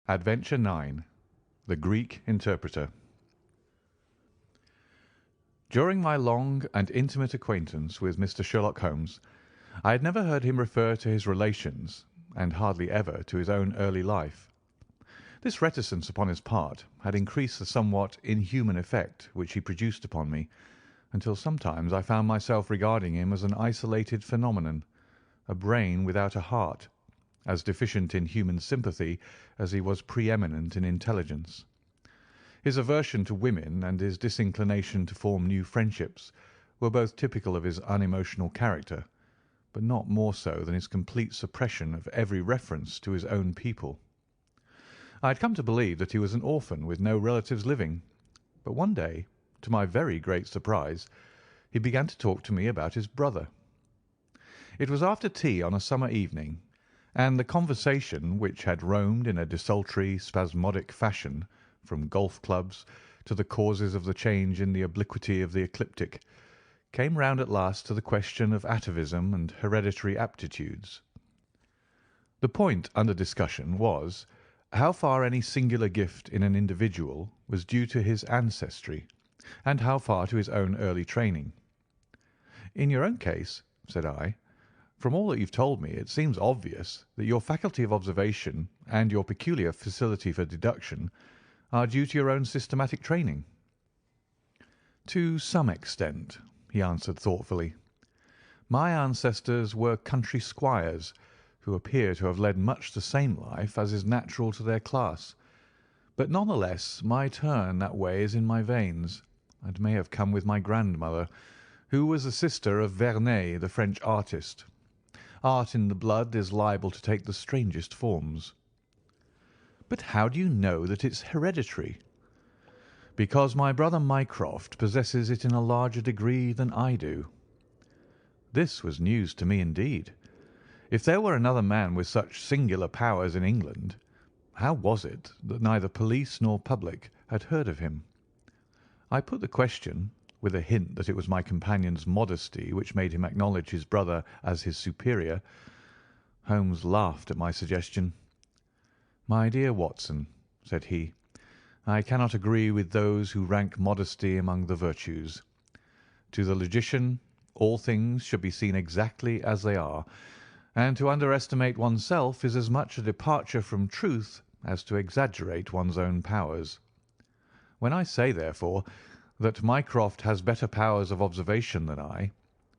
Adventure 9. The Greek Interpreter. During my long and intimate acquaintance with Mr. Sherlock Holmes, I had never heard him refer to his relations, and hardly ever to his own early life. This reticence upon his part had increased the somewhat inhuman effect which he produced upon me, until sometimes I found myself regarding him as an isolated phenomenon, a brain without a heart, as deficient in human sympathy as he was pre-eminent in intelligence. His aversion to women and his disinclination to form new friendships were both typical of his unemotional character, but not more so than his complete suppression of every reference to his own people. I had come to believe that he was an orphan with no relatives living, but one day, to my very great surprise, he began to talk to me about his brother. It was after tea on a summer evening, and the conversation, which had roamed in a desultory, spasmodic fashion from golf clubs to the causes of the change in the obliquity of the ecliptic, came round at last to the question of atavism and hereditary aptitudes. The point under discussion was how far any singular gift in an individual was due to his ancestry, and how far to his own early training. "In your own case," said I, "from all that you've told me, it seems obvious that your faculty of observation and your peculiar facility for deduction are due to your own systematic training." "To some extent," he answered thoughtfully. "My ancestors were country squires, who appear to have led much the same life as is natural to their class, but none the less my turn that way is in my veins, and may have come with my grandmother, who was the sister of Vernet, the French artist. Art in the blood is liable to take the strangest forms." "But how do you know that it's hereditary?" "Because my brother Mycroft possesses it in a larger degree than I do." This was news to me indeed. If there were another man with such singular powers in England, how was it that neither police nor public had heard of him? I put the question, with a hint that it was my companion's modesty which made him acknowledge his brother as his superior. Holmes laughed at my suggestion. "My dear Watson," said he, "I cannot agree with those who rank modesty among the virtues. To the logician, all things should be seen exactly as they are, and to underestimate oneself is as much a departure from truth as to exaggerate one's own powers. When I say, therefore, that Mycroft has better powers of observation than I,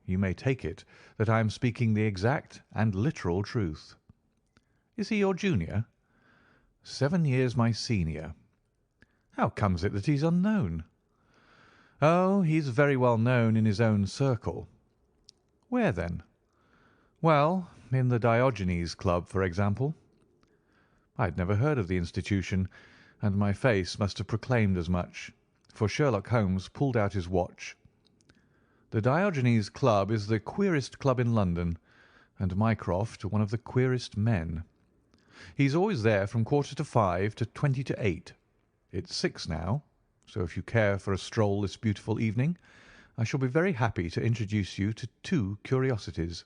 you may take it that I am speaking the exact and literal truth." "Is he your junior?" 7 years my senior." "How comes it that he's unknown?" "Oh, he's very well known in his own circle." "Where, then?" "Well, in the Diogenes Club, for example." I had never heard of the institution, and my face must have proclaimed as much, for Sherlock Holmes pulled out his watch. "The Diogenes Club is the queerest club in London, and Mycroft one of the queerest men. He's always there from 5:15 to 8:20. It's 6 now, so if you care for a stroll this beautiful evening, I shall be very happy to introduce you to 2 curiosities."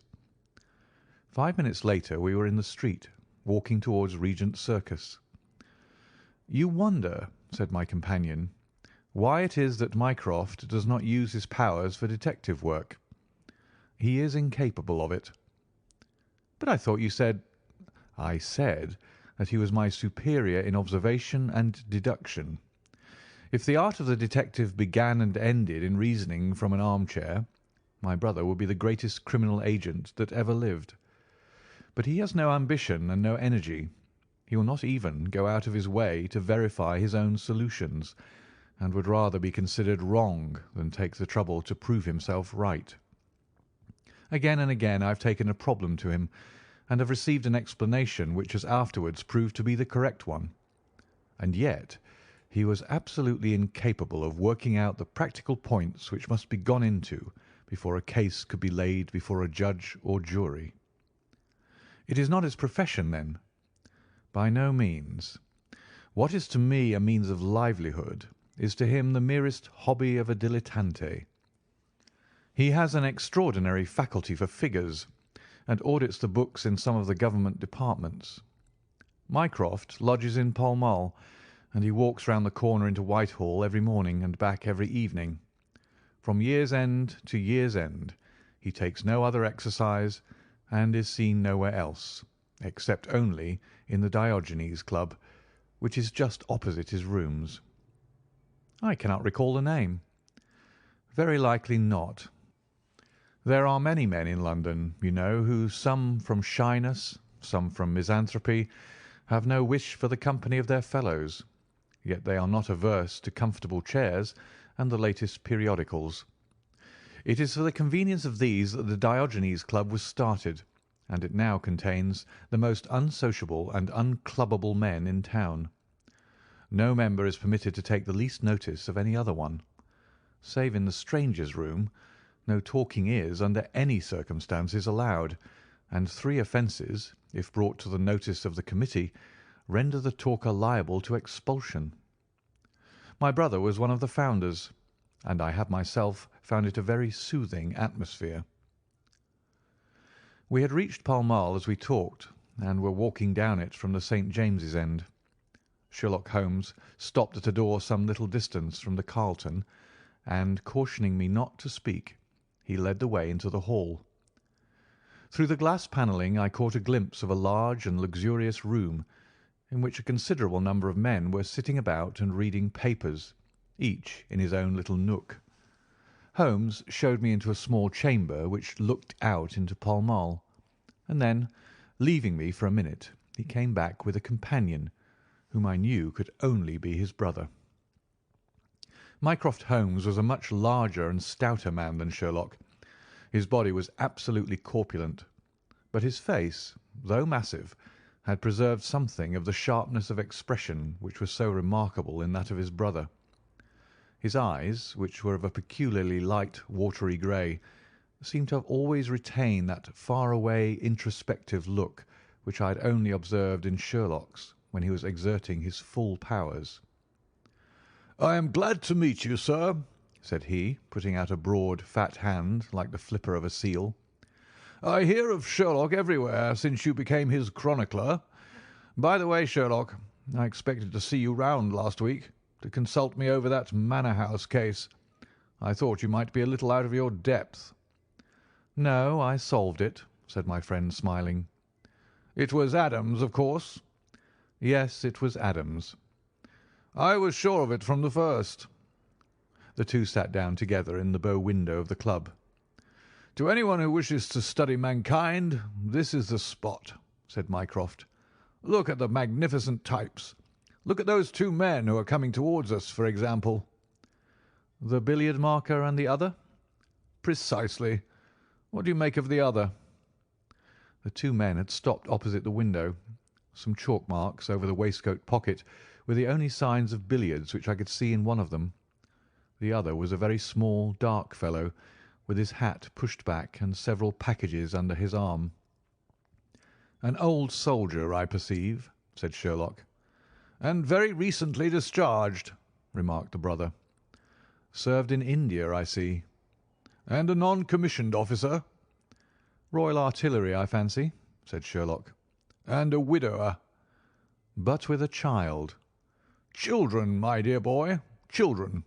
5 minutes later we were in the street, walking towards Regent Circus. "You wonder," said my companion, "why it is that Mycroft does not use his powers for detective work. He is incapable of it." "But I thought you said—" "I said that he was my superior in observation and deduction. If the art of the detective began and ended in reasoning from an armchair, my brother would be the greatest criminal agent that ever lived. But he has no ambition and no energy. He will not even go out of his way to verify his own solutions, and would rather be considered wrong than take the trouble to prove himself right. Again and again I have taken a problem to him, and have received an explanation which has afterwards proved to be the correct one. And yet he was absolutely incapable of working out the practical points which must be gone into before a case could be laid before a judge or jury." "It is not his profession, then?" "By no means. What is to me a means of livelihood is to him the merest hobby of a dilettante. He has an extraordinary faculty for figures, and audits the books in some of the government departments. Mycroft lodges in Pall Mall, and he walks round the corner into Whitehall every morning and back every evening. From year's end to year's end he takes no other exercise and is seen nowhere else, except only in the Diogenes Club, which is just opposite his rooms. I cannot recall the name. Very likely not. There are many men in London, you know, who, some from shyness, some from misanthropy, have no wish for the company of their fellows, yet they are not averse to comfortable chairs and the latest periodicals. It is for the convenience of these that the Diogenes Club was started, and it now contains the most unsociable and unclubbable men in town. No member is permitted to take the least notice of any other one. Save in the strangers' room, no talking is, under any circumstances, allowed, and 3 offences, if brought to the notice of the committee, render the talker liable to expulsion. My brother was one of the founders, and I have myself found it a very soothing atmosphere. We had reached Pall Mall as we talked, and were walking down it from the St. James's end. Sherlock Holmes stopped at a door some little distance from the Carlton, and, cautioning me not to speak, he led the way into the hall. Through the glass panelling I caught a glimpse of a large and luxurious room, in which a considerable number of men were sitting about and reading papers, each in his own little nook. Holmes showed me into a small chamber which looked out into Pall Mall, and then, leaving me for a minute, he came back with a companion, whom I knew could only be his brother. Mycroft Holmes was a much larger and stouter man than Sherlock. His body was absolutely corpulent, but his face, though massive, had preserved something of the sharpness of expression which was so remarkable in that of his brother. His eyes, which were of a peculiarly light watery grey, seemed to have always retained that far-away introspective look which I had only observed in Sherlock's when he was exerting his full powers. "I am glad to meet you, sir," said he, putting out a broad, fat hand like the flipper of a seal. "I hear of Sherlock everywhere since you became his chronicler. By the way, Sherlock, I expected to see you round last week to consult me over that Manor House case. I thought you might be a little out of your depth." "No, I solved it," said my friend, smiling. "It was Adams, of course?" "Yes, it was Adams." "I was sure of it from the first." The two sat down together in the bow window of the club. "To anyone who wishes to study mankind, this is the spot," said Mycroft. "Look at the magnificent types. Look at those 2 men who are coming towards us, for example." "The billiard marker and the other?" "Precisely. What do you make of the other?" The 2 men had stopped opposite the window. Some chalk marks over the waistcoat pocket were the only signs of billiards which I could see in one of them. The other was a very small, dark fellow, with his hat pushed back and several packages under his arm. "An old soldier, I perceive," said Sherlock. "And very recently discharged," remarked the brother. "Served in India, I see." "And a non-commissioned officer." "Royal Artillery, I fancy," said Sherlock. "And a widower." "But with a child." "Children, my dear boy, children."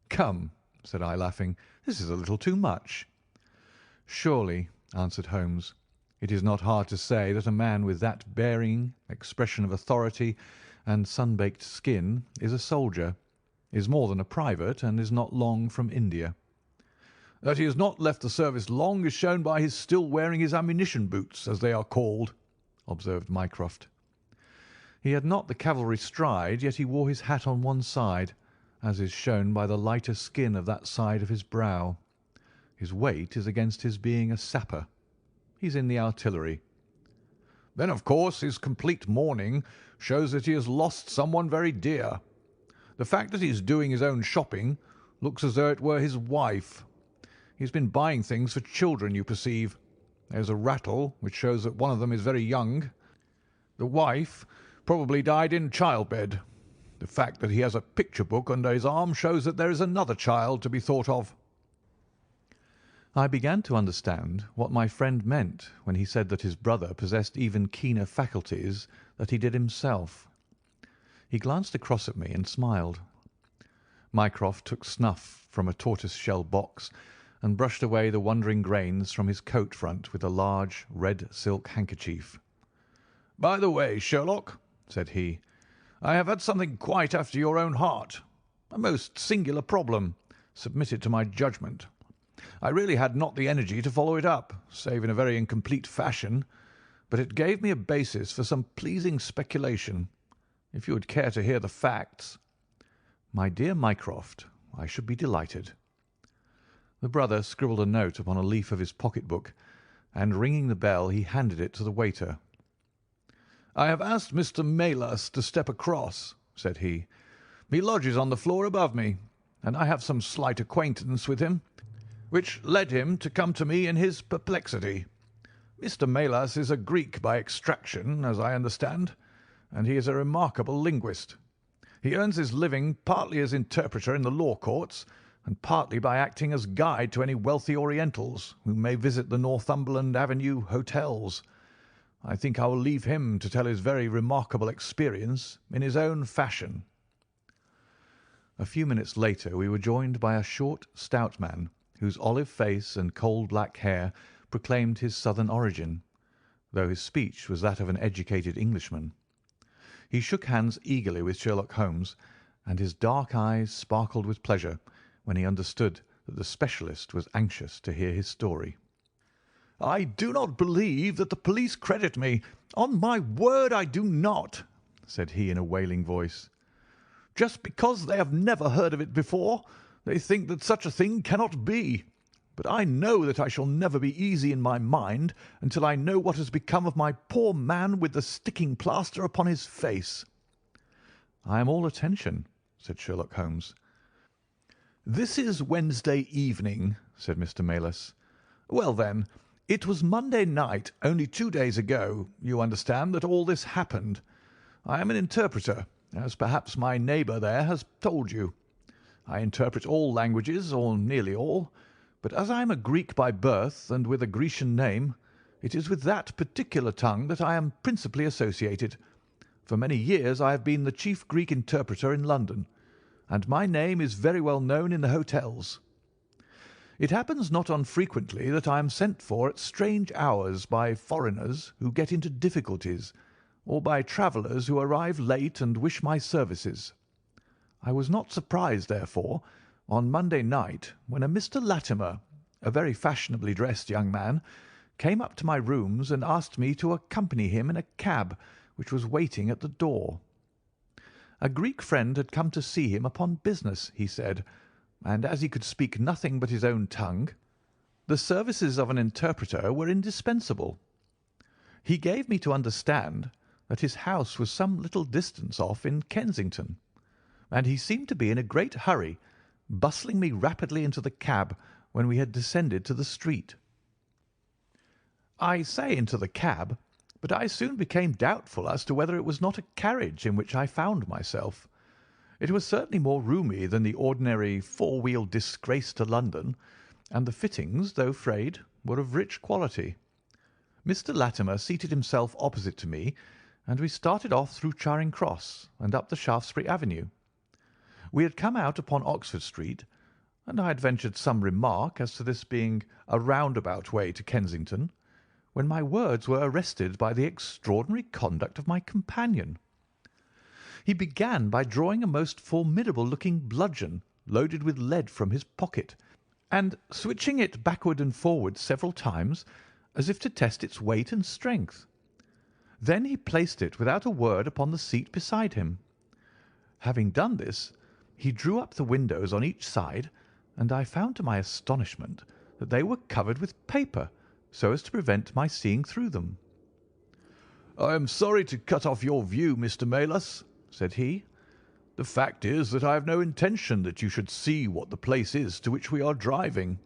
"Come," said I, laughing, "this is a little too much." "Surely," answered Holmes, "it is not hard to say that a man with that bearing, expression of authority, and sun-baked skin is a soldier, is more than a private, and is not long from India." "That he has not left the service long is shown by his still wearing his ammunition boots, as they are called," observed Mycroft. "He had not the cavalry stride, yet he wore his hat on one side, as is shown by the lighter skin of that side of his brow. His weight is against his being a sapper. He's in the artillery." "Then, of course, his complete mourning shows that he has lost someone very dear. The fact that he is doing his own shopping looks as though it were his wife. He has been buying things for children, you perceive. There's a rattle, which shows that one of them is very young. The wife probably died in childbed. The fact that he has a picture book under his arm shows that there is another child to be thought of." I began to understand what my friend meant when he said that his brother possessed even keener faculties than he did himself. He glanced across at me and smiled. Mycroft took snuff from a tortoise-shell box and brushed away the wandering grains from his coat front with a large red silk handkerchief. "By the way, Sherlock," said he, "I have had something quite after your own heart. A most singular problem, submitted to my judgment. I really had not the energy to follow it up, save in a very incomplete fashion, but it gave me a basis for some pleasing speculation. If you would care to hear the facts—" "My dear Mycroft, I should be delighted." The brother scribbled a note upon a leaf of his pocket-book, and ringing the bell he handed it to the waiter. "I have asked Mr. Maylas to step across," said he. "He lodges on the floor above me, and I have some slight acquaintance with him, which led him to come to me in his perplexity. Mr. Maylas is a Greek by extraction, as I understand, and he is a remarkable linguist. He earns his living partly as interpreter in the law courts, and partly by acting as guide to any wealthy Orientals who may visit the Northumberland Avenue hotels. I think I will leave him to tell his very remarkable experience in his own fashion." A few minutes later we were joined by a short, stout man, whose olive face and coal black hair proclaimed his southern origin, though his speech was that of an educated Englishman. He shook hands eagerly with Sherlock Holmes, and his dark eyes sparkled with pleasure when he understood that the specialist was anxious to hear his story. "I do not believe that the police credit me. On my word, I do not," said he in a wailing voice. "Just because they have never heard of it before, they think that such a thing cannot be. But I know that I shall never be easy in my mind until I know what has become of my poor man with the sticking plaster upon his face." "I am all attention," said Sherlock Holmes. "This is Wednesday evening," said Mr. Maylas. "Well, then, it was Monday night, only 2 days ago, you understand, that all this happened. I am an interpreter, as perhaps my neighbour there has told you. I interpret all languages, or nearly all, but as I am a Greek by birth and with a Grecian name, it is with that particular tongue that I am principally associated. For many years I have been the chief Greek interpreter in London, and my name is very well known in the hotels. It happens not unfrequently that I am sent for at strange hours by foreigners who get into difficulties, or by travellers who arrive late and wish my services. I was not surprised, therefore, on Monday night when a Mr. Latimer, a very fashionably dressed young man, came up to my rooms and asked me to accompany him in a cab which was waiting at the door. A Greek friend had come to see him upon business, he said, and as he could speak nothing but his own tongue, the services of an interpreter were indispensable. He gave me to understand that his house was some little distance off in Kensington, and he seemed to be in a great hurry, bustling me rapidly into the cab when we had descended to the street. I say into the cab, but I soon became doubtful as to whether it was not a carriage in which I found myself. It was certainly more roomy than the ordinary four-wheeled disgrace to London, and the fittings, though frayed, were of rich quality. Mr. Latimer seated himself opposite to me, and we started off through Charing Cross and up the Shaftesbury Avenue. We had come out upon Oxford Street, and I had ventured some remark as to this being a roundabout way to Kensington, when my words were arrested by the extraordinary conduct of my companion. He began by drawing a most formidable-looking bludgeon loaded with lead from his pocket, and switching it backward and forward several times, as if to test its weight and strength. Then he placed it without a word upon the seat beside him. Having done this, he drew up the windows on each side, and I found to my astonishment that they were covered with paper, so as to prevent my seeing through them. "I am sorry to cut off your view, Mr. Maylas," said he. "The fact is that I have no intention that you should see what the place is to which we are driving.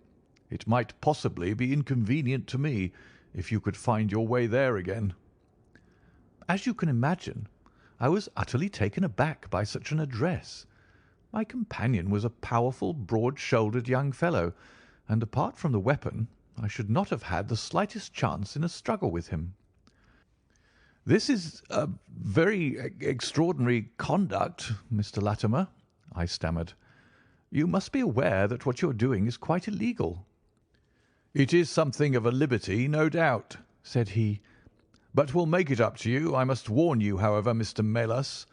It might possibly be inconvenient to me if you could find your way there again." As you can imagine, I was utterly taken aback by such an address. My companion was a powerful, broad-shouldered young fellow, and apart from the weapon, I should not have had the slightest chance in a struggle with him. "This is a very extraordinary conduct, Mr. Latimer," I stammered. "You must be aware that what you are doing is quite illegal." "It is something of a liberty, no doubt," said he, "but we'll make it up to you. I must warn you, however, Mr. Melas,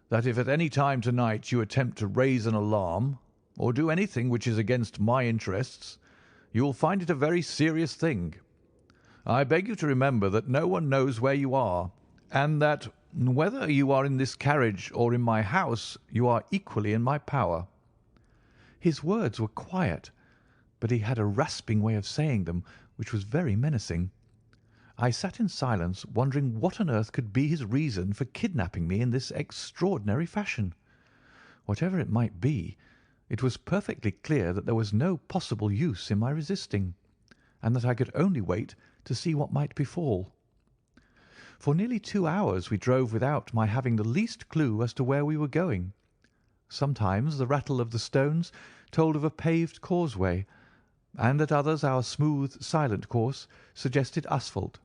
that if at any time tonight you attempt to raise an alarm or do anything which is against my interests, you will find it a very serious thing. I beg you to remember that no one knows where you are, and that whether you are in this carriage or in my house, you are equally in my power." His words were quiet, but he had a rasping way of saying them which was very menacing. I sat in silence, wondering what on earth could be his reason for kidnapping me in this extraordinary fashion. Whatever it might be, it was perfectly clear that there was no possible use in my resisting, and that I could only wait to see what might befall. For nearly 2 hours we drove without my having the least clue as to where we were going. Sometimes the rattle of the stones told of a paved causeway, and at others our smooth, silent course suggested asphalt.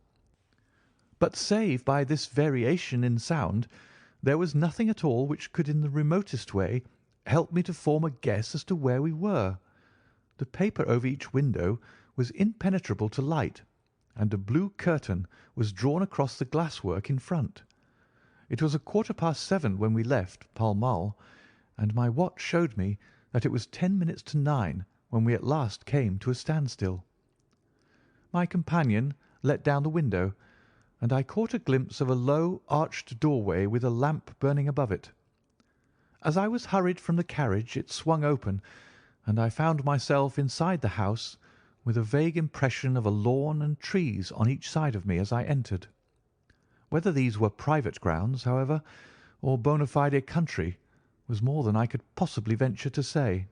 But save by this variation in sound, there was nothing at all which could in the remotest way help me to form a guess as to where we were. The paper over each window was impenetrable to light, and a blue curtain was drawn across the glasswork in front. It was 7:15 when we left Pall Mall, and my watch showed me that it was 10 minutes to 9 when we at last came to a standstill. My companion let down the window, and I caught a glimpse of a low, arched doorway with a lamp burning above it. As I was hurried from the carriage it swung open, and I found myself inside the house with a vague impression of a lawn and trees on each side of me as I entered. Whether these were private grounds, however, or bona fide country, was more than I could possibly venture to say.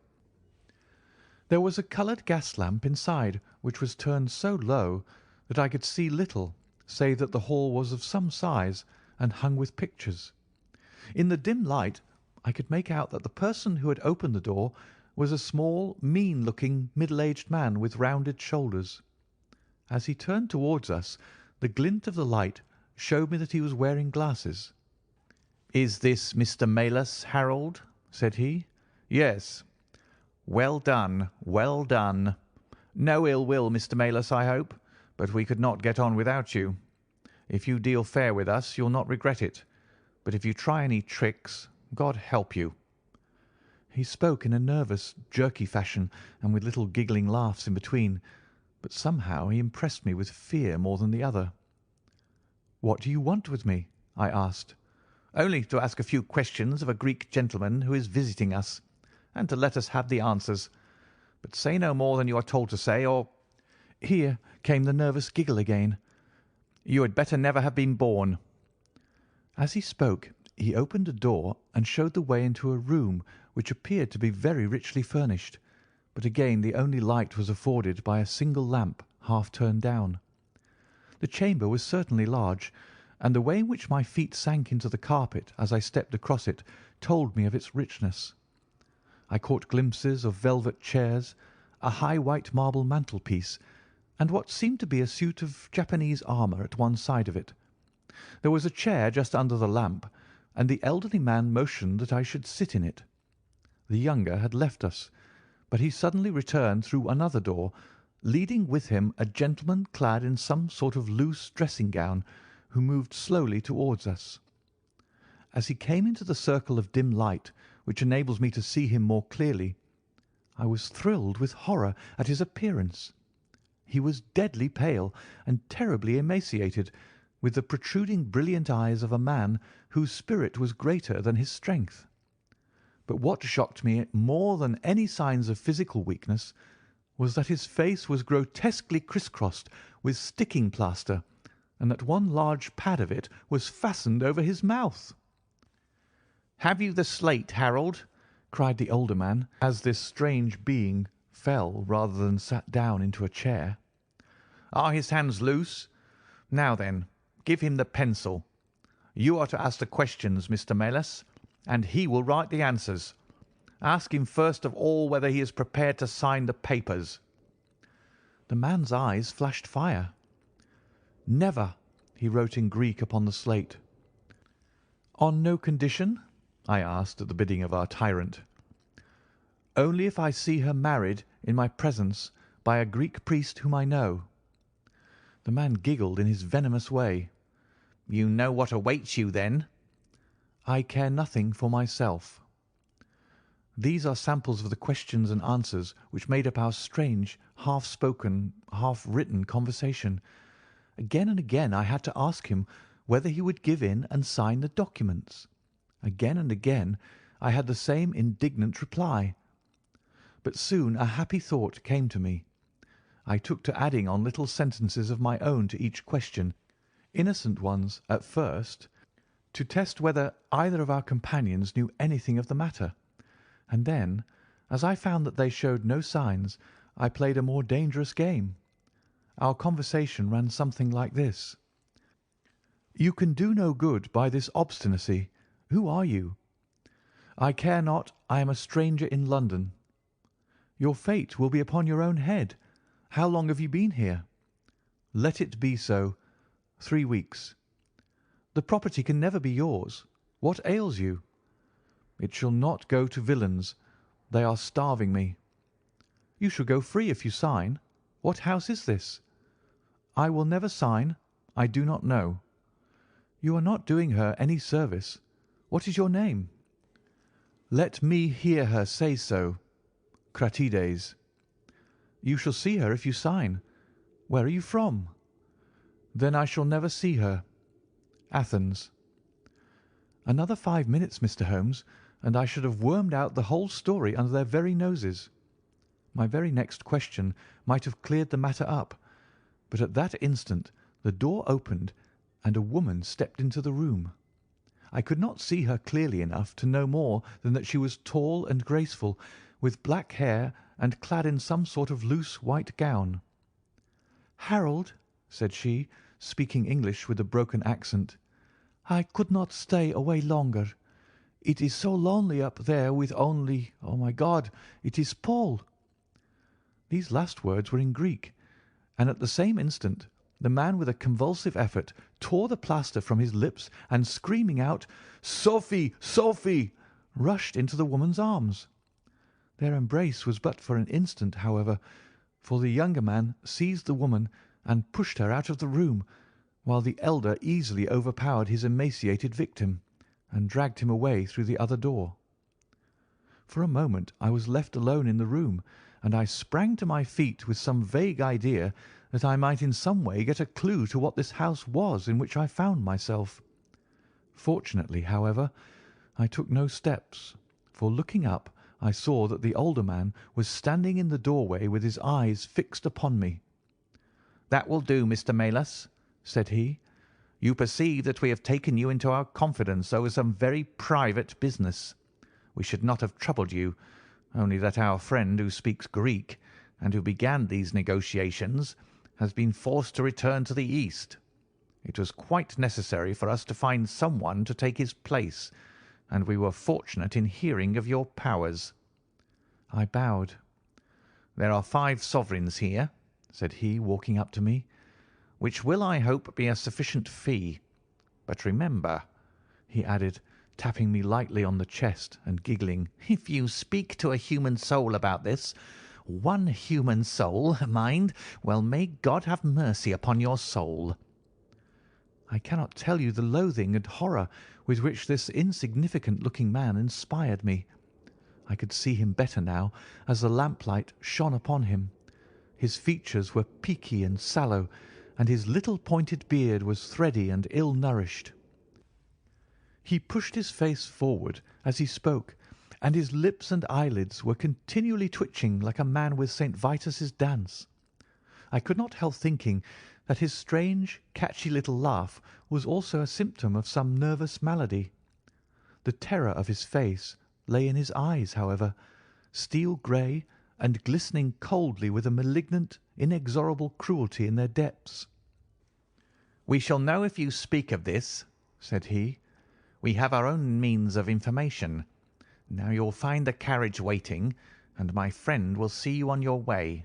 There was a coloured gas lamp inside, which was turned so low that I could see little, save that the hall was of some size and hung with pictures. In the dim light I could make out that the person who had opened the door was a small, mean-looking, middle-aged man with rounded shoulders. As he turned towards us, the glint of the light showed me that he was wearing glasses. "Is this Mr. Melas, Harold?" said he. "Yes." "Well done, well done. No ill will, Mr. Melas, I hope, but we could not get on without you. If you deal fair with us, you'll not regret it, but if you try any tricks, God help you." He spoke in a nervous, jerky fashion, and with little giggling laughs in between, but somehow he impressed me with fear more than the other. "What do you want with me?" I asked. "Only to ask a few questions of a Greek gentleman who is visiting us, and to let us have the answers. But say no more than you are told to say, or—" Here came the nervous giggle again. "You had better never have been born." As he spoke, he opened a door and showed the way into a room which appeared to be very richly furnished, but again the only light was afforded by a single lamp half turned down. The chamber was certainly large, and the way in which my feet sank into the carpet as I stepped across it told me of its richness. I caught glimpses of velvet chairs, a high white marble mantelpiece, and what seemed to be a suit of Japanese armour at one side of it. There was a chair just under the lamp, and the elderly man motioned that I should sit in it. The younger had left us, but he suddenly returned through another door, leading with him a gentleman clad in some sort of loose dressing-gown, who moved slowly towards us. As he came into the circle of dim light which enables me to see him more clearly, I was thrilled with horror at his appearance. He was deadly pale and terribly emaciated, with the protruding brilliant eyes of a man whose spirit was greater than his strength. But what shocked me more than any signs of physical weakness was that his face was grotesquely criss-crossed with sticking plaster, and that one large pad of it was fastened over his mouth. "Have you the slate, Harold?" cried the older man, as this strange being fell rather than sat down into a chair. "Are his hands loose? Now then, give him the pencil. You are to ask the questions, Mr. Melas, and he will write the answers. Ask him first of all whether he is prepared to sign the papers." The man's eyes flashed fire. "Never," he wrote in Greek upon the slate. "On no condition?" I asked at the bidding of our tyrant. "Only if I see her married in my presence by a Greek priest whom I know." The man giggled in his venomous way. "You know what awaits you, then?" "I care nothing for myself." These are samples of the questions and answers which made up our strange, half-spoken, half-written conversation. Again and again I had to ask him whether he would give in and sign the documents. Again and again I had the same indignant reply. But soon a happy thought came to me. I took to adding on little sentences of my own to each question, innocent ones at first, to test whether either of our companions knew anything of the matter. And then, as I found that they showed no signs, I played a more dangerous game. Our conversation ran something like this: "You can do no good by this obstinacy. Who are you?" "I care not. I am a stranger in London." "Your fate will be upon your own head. How long have you been here?" "Let it be so. 3 weeks." "The property can never be yours. What ails you?" "It shall not go to villains. They are starving me." "You shall go free if you sign. What house is this?" "I will never sign. I do not know." "You are not doing her any service. What is your name?" "Let me hear her say so." "Cratides." "You shall see her if you sign. Where are you from?" "Then I shall never see her." "Athens." Another 5 minutes, Mr. Holmes, and I should have wormed out the whole story under their very noses. My very next question might have cleared the matter up, but at that instant the door opened and a woman stepped into the room. I could not see her clearly enough to know more than that she was tall and graceful, with black hair and clad in some sort of loose white gown. "Harold," said she, speaking English with a broken accent, "I could not stay away longer. It is so lonely up there with only, oh my God, it is Paul." These last words were in Greek, and at the same instant the man with a convulsive effort tore the plaster from his lips and screaming out, "Sophie, Sophie!" rushed into the woman's arms. Their embrace was but for an instant, however, for the younger man seized the woman and pushed her out of the room, while the elder easily overpowered his emaciated victim and dragged him away through the other door. For a moment I was left alone in the room, and I sprang to my feet with some vague idea that I might in some way get a clue to what this house was in which I found myself. Fortunately, however, I took no steps, for looking up I saw that the older man was standing in the doorway with his eyes fixed upon me. "That will do, Mr. Melas," said he. "You perceive that we have taken you into our confidence over some very private business. We should not have troubled you, only that our friend who speaks Greek, and who began these negotiations, has been forced to return to the East. It was quite necessary for us to find someone to take his place, and we were fortunate in hearing of your powers." I bowed. "There are 5 sovereigns here," said he, walking up to me, "which will, I hope, be a sufficient fee. But remember," he added, tapping me lightly on the chest and giggling, "if you speak to a human soul about this, one human soul, mind, well, may God have mercy upon your soul." I cannot tell you the loathing and horror with which this insignificant-looking man inspired me. I could see him better now as the lamplight shone upon him. His features were peaky and sallow, and his little pointed beard was thready and ill-nourished. He pushed his face forward as he spoke, and his lips and eyelids were continually twitching like a man with St. Vitus's dance. I could not help thinking that his strange, catchy little laugh was also a symptom of some nervous malady. The terror of his face lay in his eyes, however, steel grey and glistening coldly with a malignant, inexorable cruelty in their depths. "We shall know if you speak of this," said he. "We have our own means of information. Now you'll find the carriage waiting, and my friend will see you on your way."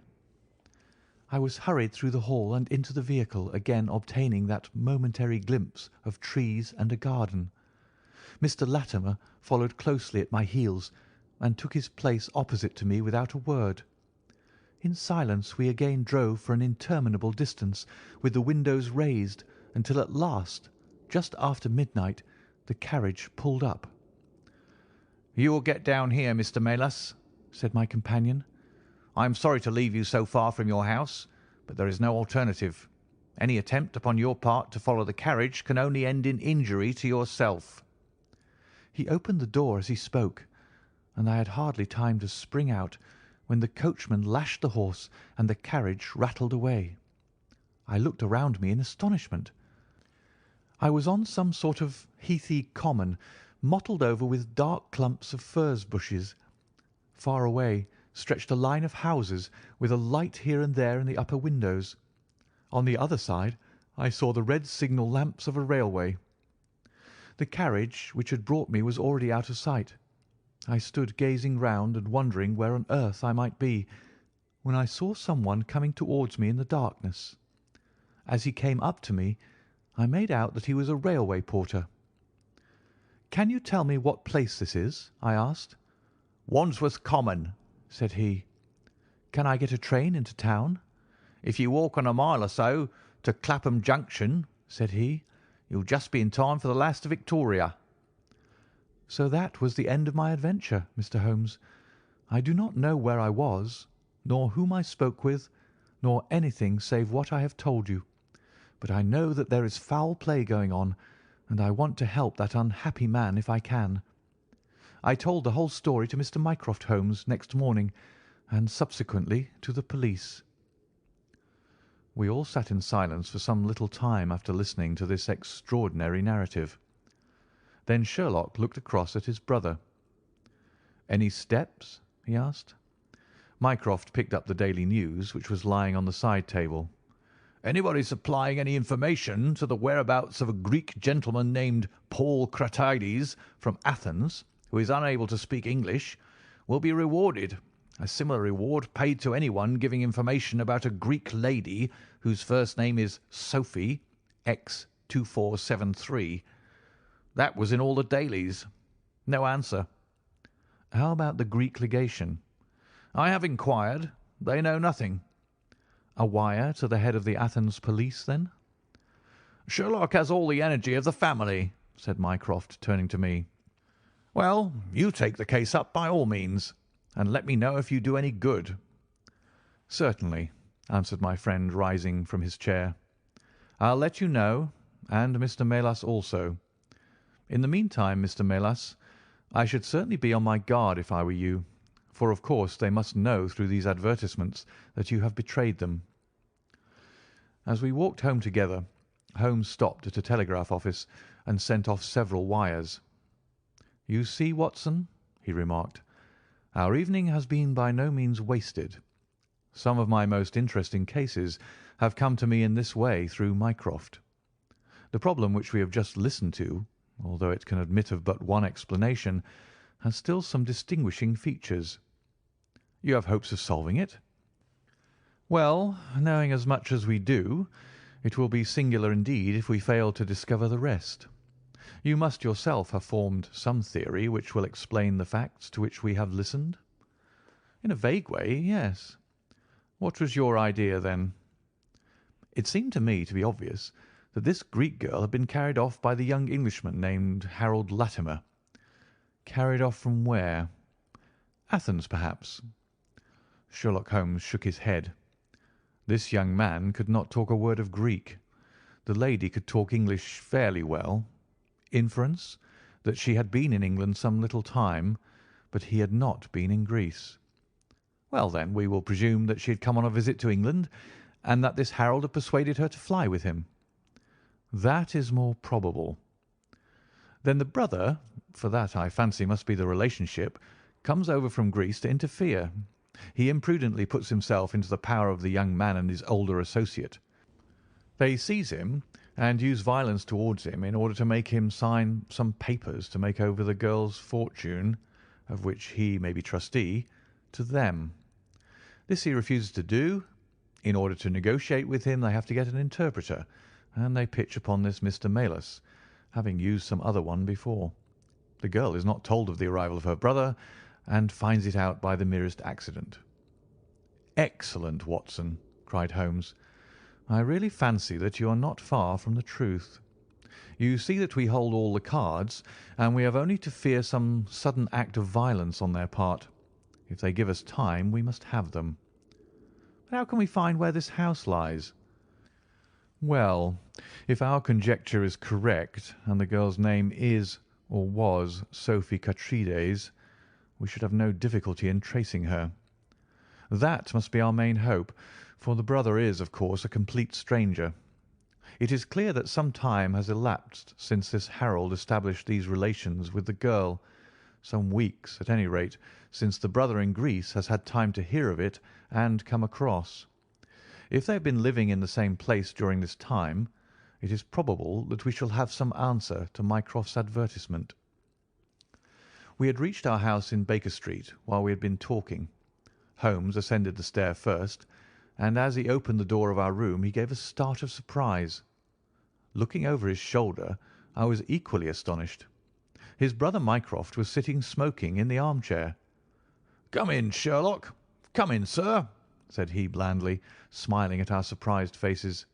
I was hurried through the hall and into the vehicle, again obtaining that momentary glimpse of trees and a garden. Mr. Latimer followed closely at my heels, and took his place opposite to me without a word. In silence we again drove for an interminable distance, with the windows raised, until at last, just after midnight, the carriage pulled up. "You will get down here, Mr. Melas," said my companion. "I am sorry to leave you so far from your house, but there is no alternative. Any attempt upon your part to follow the carriage can only end in injury to yourself." He opened the door as he spoke, and I had hardly time to spring out when the coachman lashed the horse and the carriage rattled away. I looked around me in astonishment. I was on some sort of heathy common, mottled over with dark clumps of furze bushes. Far away stretched a line of houses, with a light here and there in the upper windows. On the other side I saw the red signal lamps of a railway. The carriage which had brought me was already out of sight. I stood gazing round and wondering where on earth I might be, when I saw someone coming towards me in the darkness. As he came up to me, I made out that he was a railway porter. "Can you tell me what place this is?" I asked. "Wandsworth Common," said he. "Can I get a train into town?" "If you walk on a mile or so to Clapham Junction," said he, "you'll just be in time for the last Victoria." So that was the end of my adventure, Mr. Holmes. I do not know where I was, nor whom I spoke with, nor anything save what I have told you. But I know that there is foul play going on, and I want to help that unhappy man if I can. I told the whole story to Mr. Mycroft Holmes next morning, and subsequently to the police. We all sat in silence for some little time after listening to this extraordinary narrative. Then Sherlock looked across at his brother. "Any steps?" he asked. Mycroft picked up the Daily News, which was lying on the side table. "Anybody supplying any information to the whereabouts of a Greek gentleman named Paul Kratides from Athens, who is unable to speak English, will be rewarded. A similar reward paid to anyone giving information about a Greek lady whose first name is Sophie, X2473. That was in all the dailies. No answer." "How about the Greek legation?" "I have inquired. They know nothing." "A wire to the head of the Athens police, then?" "Sherlock has all the energy of the family," said Mycroft, turning to me. "Well, you take the case up by all means, and let me know if you do any good." "Certainly," answered my friend, rising from his chair. "I'll let you know, and Mr. Melas also. In the meantime, Mr. Melas, I should certainly be on my guard if I were you, for of course they must know through these advertisements that you have betrayed them." As we walked home together, Holmes stopped at a telegraph office and sent off several wires. "You see, Watson," he remarked, "our evening has been by no means wasted. Some of my most interesting cases have come to me in this way through Mycroft. The problem which we have just listened to, although it can admit of but one explanation, has still some distinguishing features. You have hopes of solving it? Well, knowing as much as we do, it will be singular indeed if we fail to discover the rest. You must yourself have formed some theory which will explain the facts to which we have listened?" "In a vague way, yes." "What was your idea, then?" "It seemed to me to be obvious that this Greek girl had been carried off by the young Englishman named Harold Latimer." "Carried off from where?" "Athens, perhaps." Sherlock Holmes shook his head. This young man could not talk a word of Greek. The lady could talk English fairly well. Inference, that she had been in England some little time, but he had not been in Greece. Well, then, we will presume that she had come on a visit to England, and that this Harold had persuaded her to fly with him. That is more probable. Then the brother, for that I fancy must be the relationship, comes over from Greece to interfere. He imprudently puts himself into the power of the young man and his older associate. They seize him and use violence towards him in order to make him sign some papers to make over the girl's fortune, of which he may be trustee, to them. This he refuses to do, In order to negotiate with him, they have to get an interpreter, and they pitch upon this Mr. Maylis, having used some other one before. The girl is not told of the arrival of her brother, and finds it out by the merest accident." "Excellent, Watson," cried Holmes. "I really fancy that you are not far from the truth. You see that we hold all the cards, and we have only to fear some sudden act of violence on their part. If they give us time, we must have them. But how can we find where this house lies?" "Well, if our conjecture is correct, and the girl's name is or was Sophie Catrides, we should have no difficulty in tracing her. That must be our main hope, for the brother is, of course, a complete stranger. It is clear that some time has elapsed since this Harold established these relations with the girl, some weeks, at any rate, since the brother in Greece has had time to hear of it and come across. If they have been living in the same place during this time, it is probable that we shall have some answer to Mycroft's advertisement." We had reached our house in Baker Street while we had been talking. Holmes ascended the stair first, and as he opened the door of our room he gave a start of surprise. Looking over his shoulder, I was equally astonished. His brother Mycroft was sitting smoking in the armchair. "Come in, Sherlock. Come in, sir," said he blandly, smiling at our surprised faces.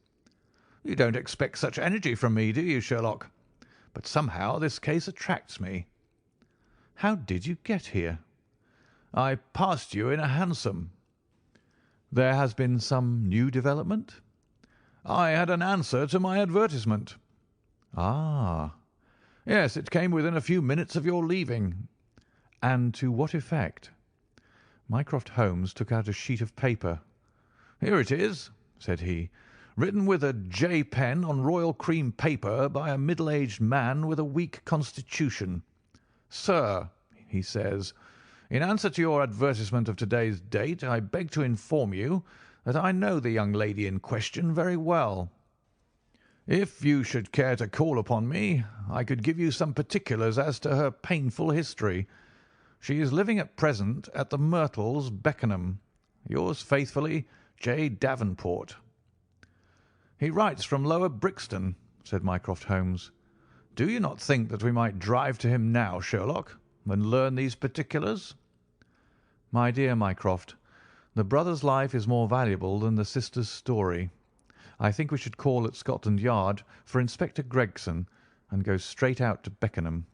"You don't expect such energy from me, do you, Sherlock? But somehow this case attracts me." "How did you get here?" "I passed you in a hansom." "There has been some new development?" "I had an answer to my advertisement." "Ah." "Yes, it came within a few minutes of your leaving." "And to what effect?" Mycroft Holmes took out a sheet of paper. "Here it is," said he, "written with a J pen on royal cream paper by a middle-aged man with a weak constitution. 'Sir,' he says, 'in answer to your advertisement of today's date, I beg to inform you that I know the young lady in question very well. If you should care to call upon me, I could give you some particulars as to her painful history. She is living at present at the Myrtles, Beckenham. Yours faithfully, J. Davenport.'" "He writes from Lower Brixton," said Mycroft Holmes. "Do you not think that we might drive to him now, Sherlock, and learn these particulars?" "My dear Mycroft, the brother's life is more valuable than the sister's story. I think we should call at Scotland Yard for Inspector Gregson and go straight out to Beckenham.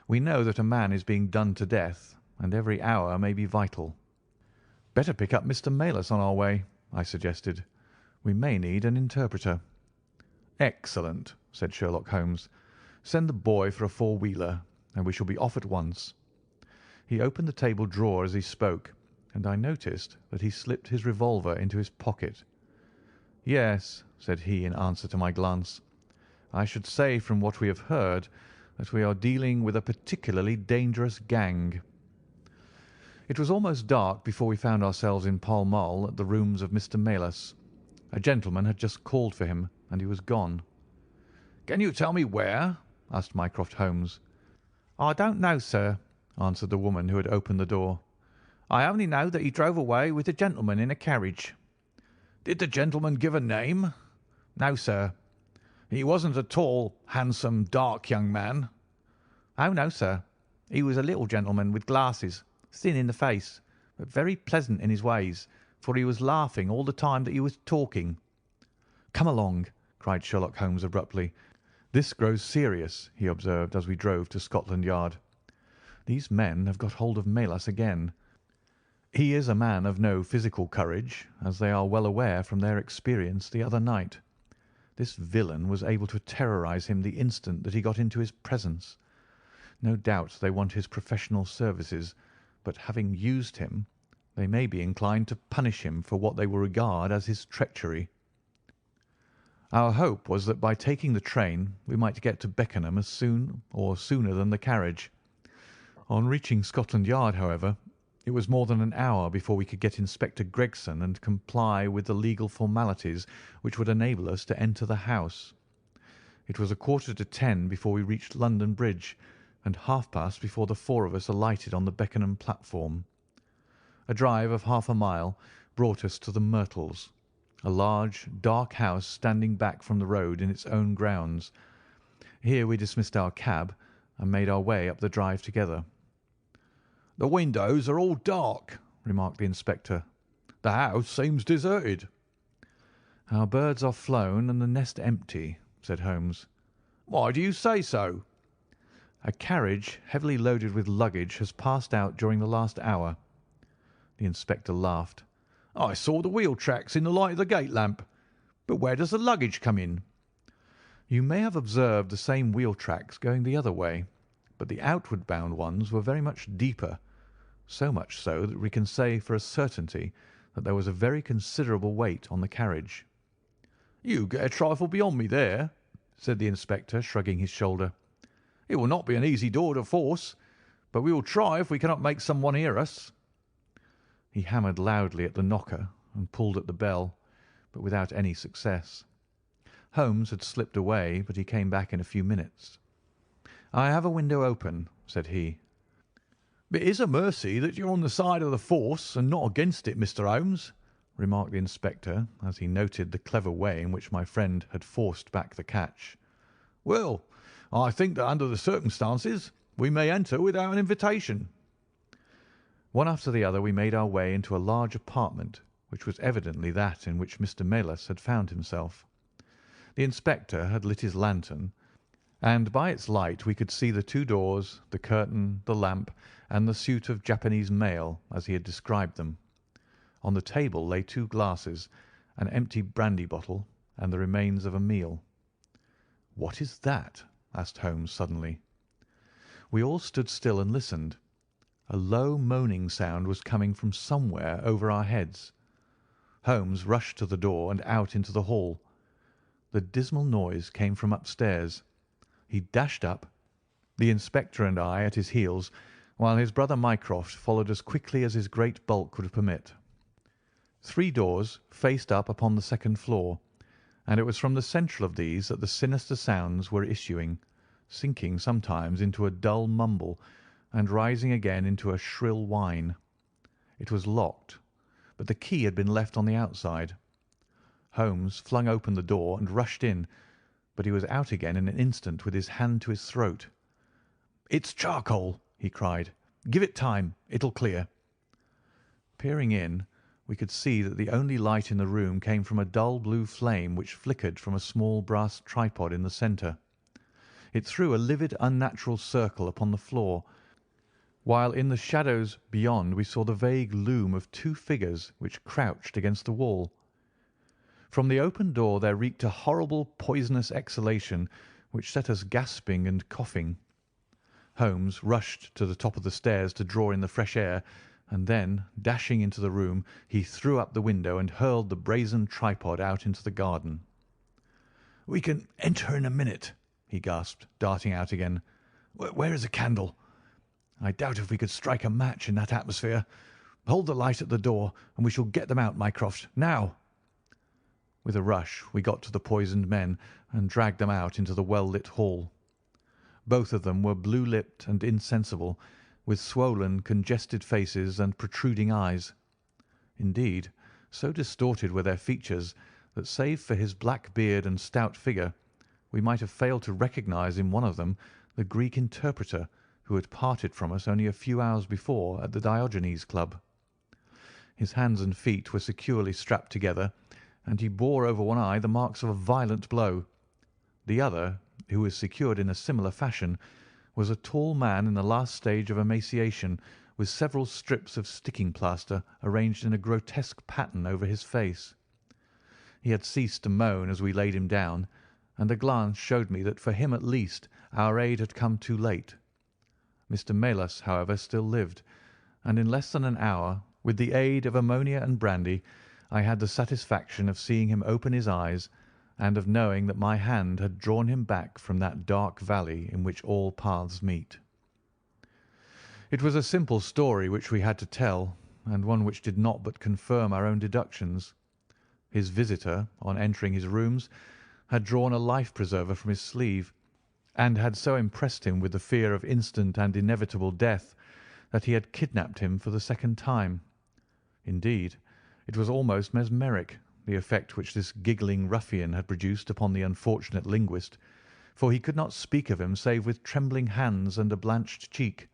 We know that a man is being done to death, and every hour may be vital." "Better pick up Mr. Maylis on our way," I suggested. "We may need an interpreter." "Excellent," said Sherlock Holmes. "Send the boy for a four-wheeler, and we shall be off at once." He opened the table drawer as he spoke, and I noticed that he slipped his revolver into his pocket. "Yes," said he in answer to my glance, "I should say from what we have heard that we are dealing with a particularly dangerous gang." It was almost dark before we found ourselves in Pall Mall at the rooms of Mr. Maylis. A gentleman had just called for him, and he was gone. "Can you tell me where?" asked Mycroft Holmes. "I don't know, sir," answered the woman who had opened the door. "I only know that he drove away with a gentleman in a carriage." "Did the gentleman give a name?" "No, sir." "He wasn't a tall, handsome, dark young man?" "Oh, no, sir. He was a little gentleman with glasses, thin in the face, but very pleasant in his ways, for he was laughing all the time that he was talking." "Come along," cried Sherlock Holmes abruptly. "This grows serious," he observed as we drove to Scotland Yard. "These men have got hold of Maylis again. He is a man of no physical courage, as they are well aware from their experience the other night. This villain was able to terrorise him the instant that he got into his presence. No doubt they want his professional services, but having used him, they may be inclined to punish him for what they will regard as his treachery. Our hope was that by taking the train we might get to Beckenham as soon or sooner than the carriage. On reaching Scotland Yard, however, it was more than an hour before we could get Inspector Gregson and comply with the legal formalities which would enable us to enter the house. It was 9:45 before we reached London Bridge, and past before the four of us alighted on the Beckenham platform. A drive of half a mile brought us to the Myrtles. a large, dark house standing back from the road in its own grounds. Here we dismissed our cab and made our way up the drive together. "The windows are all dark," remarked the inspector. "The house seems deserted." "Our birds are flown and the nest empty," said Holmes. "Why do you say so?" "A carriage heavily loaded with luggage has passed out during the last hour." The inspector laughed. "I saw the wheel tracks in the light of the gate lamp. But where does the luggage come in?" "You may have observed the same wheel tracks going the other way, but the outward bound ones were very much deeper, so much so that we can say for a certainty that there was a very considerable weight on the carriage." "You get a trifle beyond me there," said the inspector, shrugging his shoulder. "It will not be an easy door to force, but we will try if we cannot make someone hear us." He hammered loudly at the knocker and pulled at the bell, but without any success. Holmes had slipped away, but he came back in a few minutes. "I have a window open," said he. "It is a mercy that you're on the side of the force and not against it, Mr. Holmes," remarked the inspector, as he noted the clever way in which my friend had forced back the catch. "Well, I think that under the circumstances we may enter without an invitation." One after the other we made our way into a large apartment, which was evidently that in which Mr. Melas had found himself. The inspector had lit his lantern, and by its light we could see the two doors, the curtain, the lamp, and the suit of Japanese mail as he had described them. On the table lay two glasses, an empty brandy bottle, and the remains of a meal. "What is that?" asked Holmes suddenly. We all stood still and listened. A low moaning sound was coming from somewhere over our heads. Holmes rushed to the door and out into the hall. The dismal noise came from upstairs. He dashed up, the inspector and I at his heels, while his brother Mycroft followed as quickly as his great bulk would permit. 3 doors faced up upon the second floor, and it was from the central of these that the sinister sounds were issuing, sinking sometimes into a dull mumble and rising again into a shrill whine. It was locked, but the key had been left on the outside. Holmes flung open the door and rushed in, but he was out again in an instant with his hand to his throat. "It's charcoal," he cried. "Give it time. It'll clear." Peering in, we could see that the only light in the room came from a dull blue flame which flickered from a small brass tripod in the centre. It threw a livid, unnatural circle upon the floor, while in the shadows beyond we saw the vague loom of 2 figures which crouched against the wall. From the open door there reeked a horrible poisonous exhalation which set us gasping and coughing. Holmes rushed to the top of the stairs to draw in the fresh air, and then, dashing into the room, he threw up the window and hurled the brazen tripod out into the garden. "We can enter in a minute," he gasped, darting out again. "Where is a candle? I doubt if we could strike a match in that atmosphere. Hold the light at the door, and we shall get them out, Mycroft. Now!" With a rush we got to the poisoned men and dragged them out into the well-lit hall. Both of them were blue-lipped and insensible, with swollen, congested faces and protruding eyes. Indeed, so distorted were their features that, save for his black beard and stout figure, we might have failed to recognize in one of them the Greek interpreter who had parted from us only a few hours before at the Diogenes Club. His hands and feet were securely strapped together, and he bore over one eye the marks of a violent blow. The other, who was secured in a similar fashion, was a tall man in the last stage of emaciation, with several strips of sticking plaster arranged in a grotesque pattern over his face. He had ceased to moan as we laid him down, and a glance showed me that for him at least our aid had come too late. Mr. Melas, however, still lived, and in less than an hour, with the aid of ammonia and brandy, I had the satisfaction of seeing him open his eyes and of knowing that my hand had drawn him back from that dark valley in which all paths meet. It was a simple story which we had to tell, and one which did not but confirm our own deductions. His visitor, on entering his rooms, had drawn a life-preserver from his sleeve, and had so impressed him with the fear of instant and inevitable death that he had kidnapped him for the second time. Indeed, it was almost mesmeric, the effect which this giggling ruffian had produced upon the unfortunate linguist, for he could not speak of him save with trembling hands and a blanched cheek.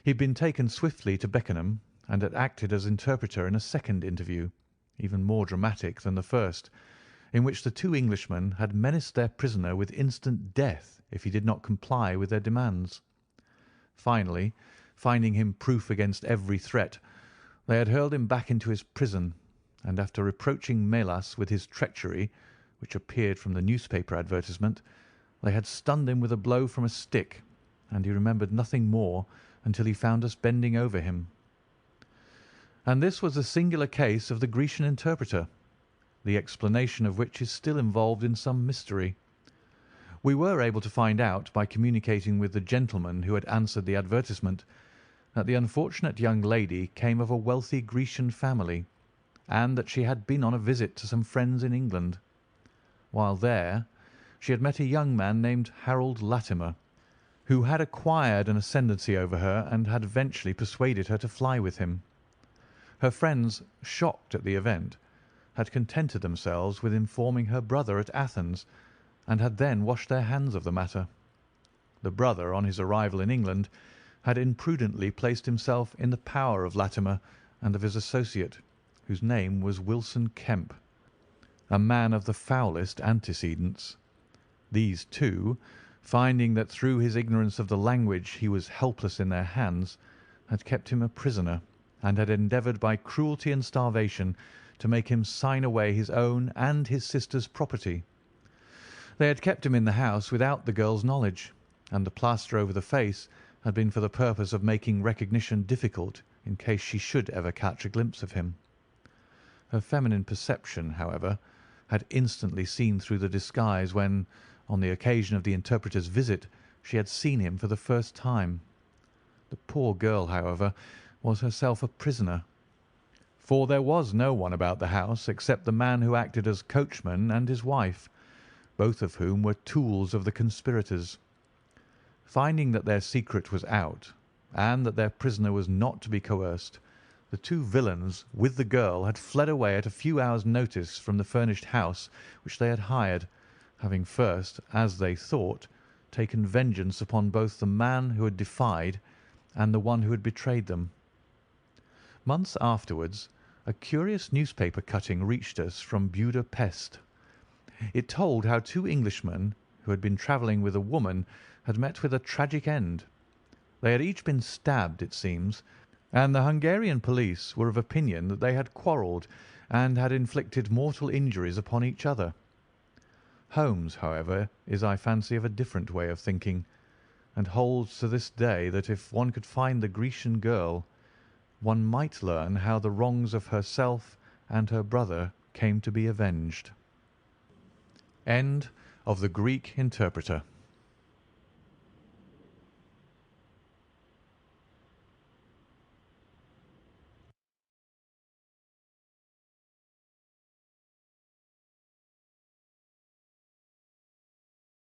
He had been taken swiftly to Beckenham, and had acted as interpreter in a second interview, even more dramatic than the first, in which the two Englishmen had menaced their prisoner with instant death if he did not comply with their demands. Finally, finding him proof against every threat, they had hurled him back into his prison, and after reproaching Melas with his treachery, which appeared from the newspaper advertisement, they had stunned him with a blow from a stick, and he remembered nothing more until he found us bending over him. And this was the singular case of the Grecian interpreter, the explanation of which is still involved in some mystery. We were able to find out, by communicating with the gentleman who had answered the advertisement, that the unfortunate young lady came of a wealthy Grecian family, and that she had been on a visit to some friends in England. While there, she had met a young man named Harold Latimer, who had acquired an ascendancy over her and had eventually persuaded her to fly with him. Her friends, shocked at the event, had contented themselves with informing her brother at Athens, and had then washed their hands of the matter. The brother, on his arrival in England, had imprudently placed himself in the power of Latimer and of his associate, whose name was Wilson Kemp, a man of the foulest antecedents. These two, finding that through his ignorance of the language he was helpless in their hands, had kept him a prisoner, and had endeavoured by cruelty and starvation to make him sign away his own and his sister's property. They had kept him in the house without the girl's knowledge, and the plaster over the face had been for the purpose of making recognition difficult in case she should ever catch a glimpse of him. Her feminine perception, however, had instantly seen through the disguise when, on the occasion of the interpreter's visit, she had seen him for the first time. The poor girl, however, was herself a prisoner, for there was no one about the house except the man who acted as coachman and his wife, both of whom were tools of the conspirators. Finding that their secret was out, and that their prisoner was not to be coerced, the two villains with the girl had fled away at a few hours' notice from the furnished house which they had hired, having first, as they thought, taken vengeance upon both the man who had defied and the one who had betrayed them. Months afterwards, a curious newspaper cutting reached us from Buda Pest. It told how two Englishmen, who had been travelling with a woman, had met with a tragic end. They had each been stabbed, it seems, and the Hungarian police were of opinion that they had quarrelled and had inflicted mortal injuries upon each other. Holmes, however, is, I fancy, of a different way of thinking, and holds to this day that if one could find the Grecian girl, one might learn how the wrongs of herself and her brother came to be avenged. End of The Greek Interpreter.